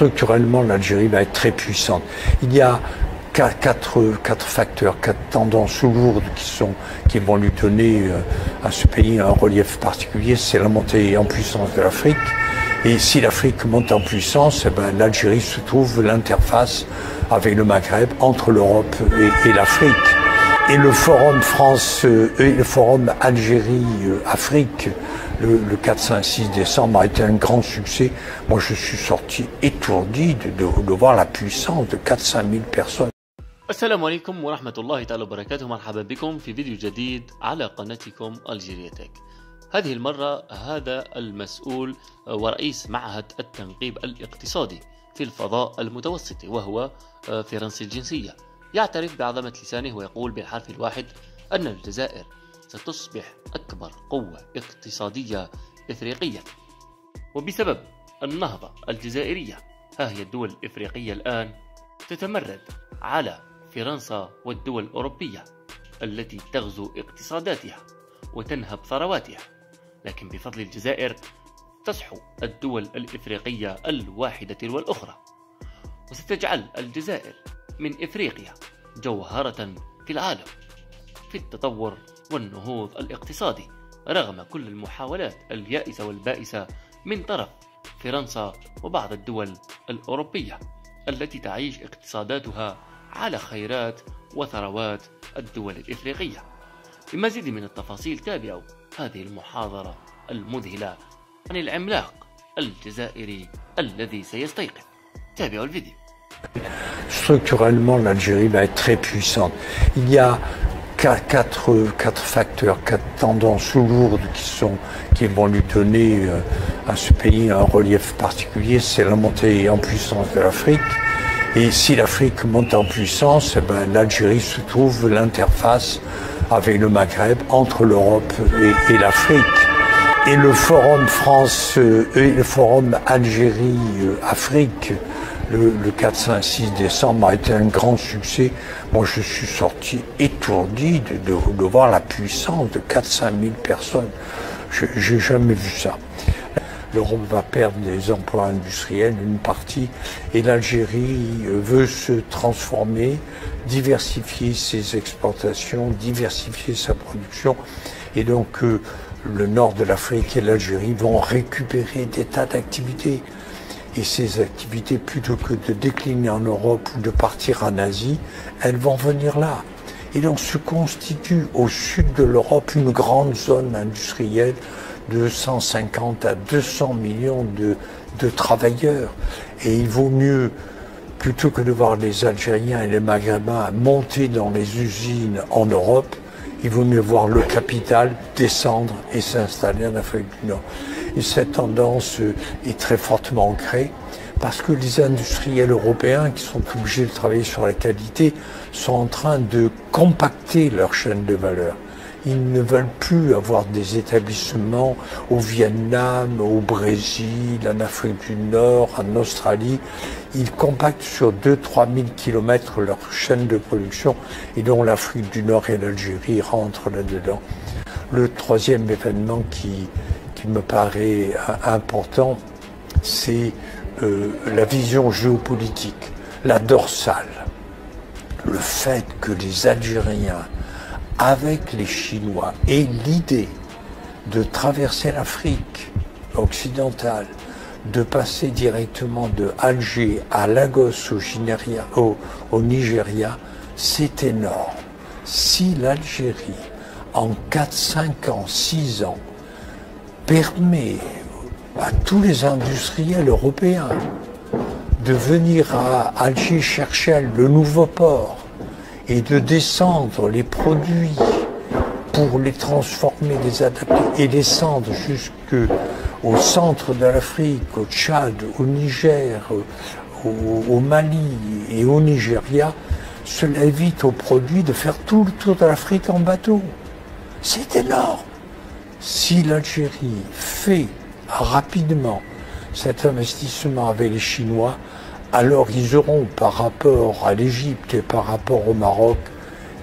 structurellement, l'Algérie va être très puissante. Il y a quatre facteurs, quatre tendances lourdes qui vont lui donner à ce pays un relief particulier. C'est la montée en puissance de l'Afrique. Et si l'Afrique monte en puissance, l'Algérie se trouve l'interface avec le Maghreb entre l'Europe et l'Afrique. Et le forum le forum Algérie-Afrique, le 4, 5, 6 décembre a été un grand succès. Moi, je suis sorti étourdi de voir la puissance de 4-5 000 personnes. السلام عليكم ورحمة الله تعالى وبركاته. مرحبا بكم في فيديو جديد على قناتكم الجيريا تك. هذه المرة هذا المسؤول ورئيس معهد التنقيب الاقتصادي في الفضاء المتوسطي وهو فرنسي الجنسية يعترف بعظمة لسانه ويقول بالحرف الواحد أن الجزائر ستصبح أكبر قوة اقتصادية إفريقية، وبسبب النهضة الجزائرية ها هي الدول الإفريقية الآن تتمرد على فرنسا والدول الأوروبية التي تغزو اقتصاداتها وتنهب ثرواتها، لكن بفضل الجزائر تصحو الدول الإفريقية الواحدة والأخرى، وستجعل الجزائر من إفريقيا جوهرة في العالم في التطور والنهوض الاقتصادي رغم كل المحاولات اليائسة والبائسة من طرف فرنسا وبعض الدول الأوروبية التي تعيش اقتصاداتها على خيرات وثروات الدول الإفريقية. لمزيد من التفاصيل تابعوا هذه المحاضرة المذهلة عن العملاق الجزائري الذي سيستيقظ. تابعوا الفيديو. Structurellement, l'Algérie va être très puissante. Il y a quatre facteurs, quatre tendances lourdes qui vont lui donner à ce pays un relief particulier. C'est la montée en puissance de l'Afrique. Et si l'Afrique monte en puissance, l'Algérie se trouve l'interface avec le Maghreb entre l'Europe et l'Afrique. Et le forum Algérie-Afrique, le 4, 5, 6 décembre a été un grand succès. Moi, je suis sorti étourdi de voir la puissance de 4-5 000 personnes. J'ai jamais vu ça. L'Europe va perdre des emplois industriels, une partie, et l'Algérie veut se transformer, diversifier ses exportations, diversifier sa production. Et donc, le nord de l'Afrique et l'Algérie vont récupérer des tas d'activités. Et ces activités, plutôt que de décliner en Europe ou de partir en Asie, elles vont venir là. Et donc se constitue au sud de l'Europe une grande zone industrielle de 150 à 200 millions de travailleurs. Et il vaut mieux, plutôt que de voir les Algériens et les Maghrébins monter dans les usines en Europe, il vaut mieux voir le capital descendre et s'installer en Afrique du Nord. Et cette tendance est très fortement ancrée parce que les industriels européens qui sont obligés de travailler sur la qualité sont en train de compacter leur chaîne de valeur. Ils ne veulent plus avoir des établissements au Vietnam, au Brésil, en Afrique du Nord, en Australie. Ils compactent sur 2-3 000 kilomètres leur chaîne de production et dont l'Afrique du Nord et l'Algérie rentrent là-dedans. Le troisième événement qui me paraît important, c'est la vision géopolitique, la dorsale. Le fait que les Algériens, avec les Chinois, aient l'idée de traverser l'Afrique occidentale, de passer directement de Alger à Lagos au Nigeria, c'est énorme. Si l'Algérie, en 4, 5 ans, 6 ans, permet à tous les industriels européens de venir à Alger chercher le nouveau port et de descendre les produits pour les transformer, les adapter et descendre jusqu'au centre de l'Afrique, au Tchad, au Niger, au Mali et au Nigeria, cela évite aux produits de faire tout le tour de l'Afrique en bateau. C'est énorme. Si l'Algérie fait rapidement cet investissement avec les Chinois, alors ils auront, par rapport à l'Égypte et par rapport au Maroc,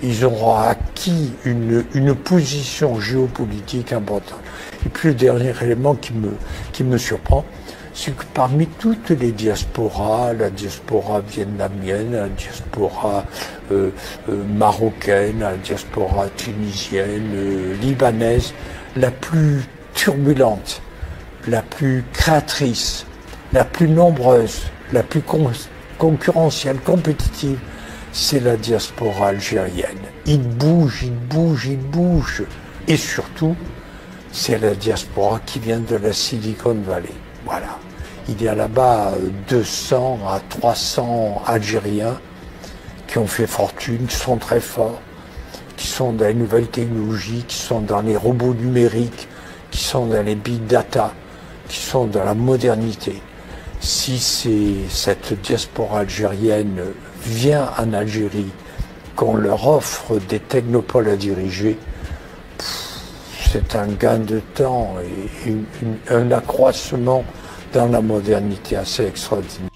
ils auront acquis une position géopolitique importante. Et puis le dernier élément qui me surprend, c'est que parmi toutes les diasporas, la diaspora vietnamienne, la diaspora marocaine, la diaspora tunisienne, libanaise, la plus turbulente, la plus créatrice, la plus nombreuse, la plus concurrentielle, compétitive, c'est la diaspora algérienne. Il bouge, il bouge, il bouge. Et surtout, c'est la diaspora qui vient de la Silicon Valley. Voilà. Il y a là-bas 200 à 300 Algériens qui ont fait fortune, qui sont très forts, qui sont dans les nouvelles technologies, qui sont dans les robots numériques, qui sont dans les big data, qui sont dans la modernité. Si cette diaspora algérienne vient en Algérie, qu'on leur offre des technopoles à diriger, c'est un gain de temps et un accroissement dans la modernité assez extraordinaire.